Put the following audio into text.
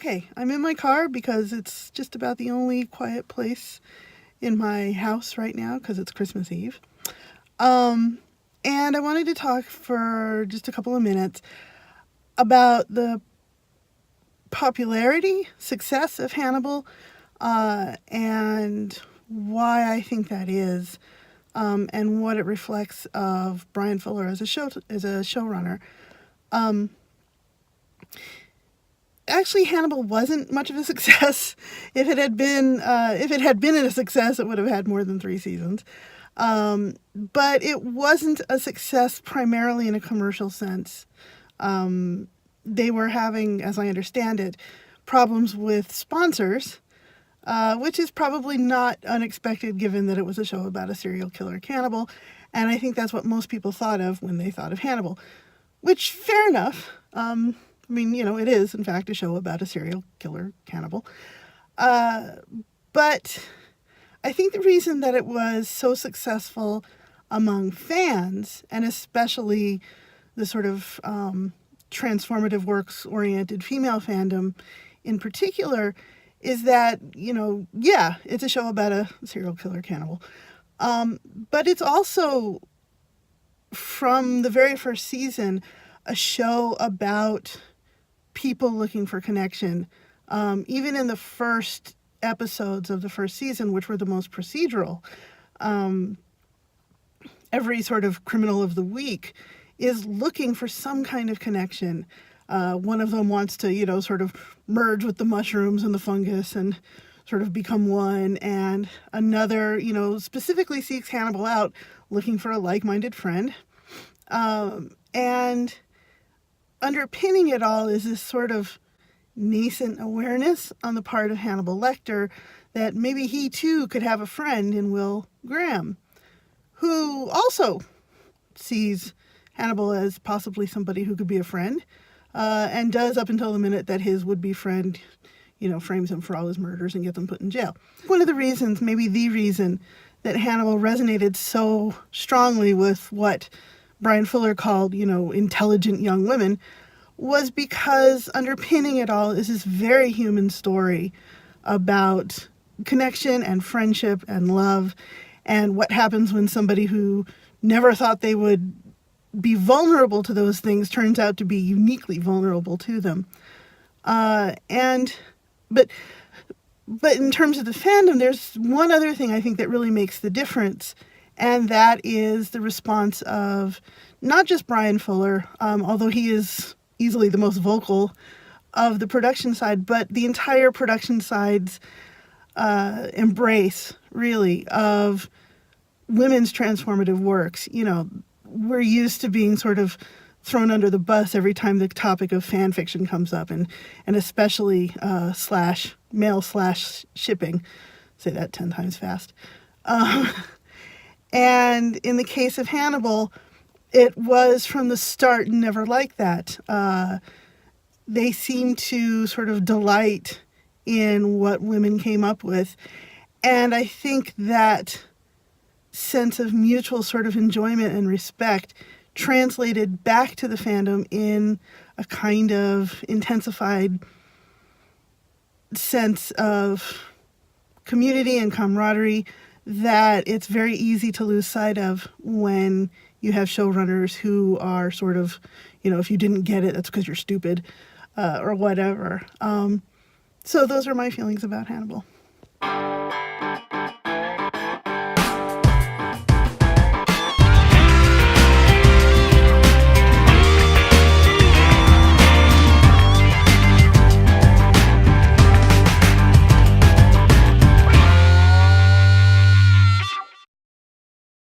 Okay, I'm in my car because it's just about the only quiet place in my house right now because it's Christmas Eve. And I wanted to talk for just a couple of minutes about the popularity, success of Hannibal, and why I think that is, and what it reflects of Bryan Fuller as a showrunner. Actually, Hannibal wasn't much of a success. If it had been a success, it would have had more than 3 seasons. But it wasn't a success primarily in a commercial sense. They were having, as I understand it, problems with sponsors, which is probably not unexpected given that it was a show about a serial killer cannibal. And I think that's what most people thought of when they thought of Hannibal, which, fair enough. It is, in fact, a show about a serial killer cannibal. But I think the reason that it was so successful among fans, and especially the sort of transformative works-oriented female fandom in particular, is that, it's a show about a serial killer cannibal. But it's also, from the very first season, a show about people looking for connection. Even in the first episodes of the first season, which were the most procedural, every sort of criminal of the week is looking for some kind of connection. One of them wants to, sort of merge with the mushrooms and the fungus and sort of become one. And another, specifically seeks Hannibal out looking for a like-minded friend. And underpinning it all is this sort of nascent awareness on the part of Hannibal Lecter that maybe he too could have a friend in Will Graham, who also sees Hannibal as possibly somebody who could be a friend, and does up until the minute that his would-be friend, frames him for all his murders and gets him put in jail. One of the reasons, maybe the reason, that Hannibal resonated so strongly with what Bryan Fuller called, intelligent young women, was because underpinning it all is this very human story about connection and friendship and love, and what happens when somebody who never thought they would be vulnerable to those things turns out to be uniquely vulnerable to them. But in terms of the fandom, there's one other thing I think that really makes the difference, and that is the response of not just Bryan Fuller, although he is easily the most vocal of the production side, but the entire production side's embrace, really, of women's transformative works. We're used to being sort of thrown under the bus every time the topic of fan fiction comes up, and especially male/shipping. Say that 10 times fast. And in the case of Hannibal, it was from the start never like that. They seem to sort of delight in what women came up with. And I think that sense of mutual sort of enjoyment and respect translated back to the fandom in a kind of intensified sense of community and camaraderie that it's very easy to lose sight of when you have showrunners who are sort of, if you didn't get it, that's because you're stupid, or whatever. So those are my feelings about Hannibal.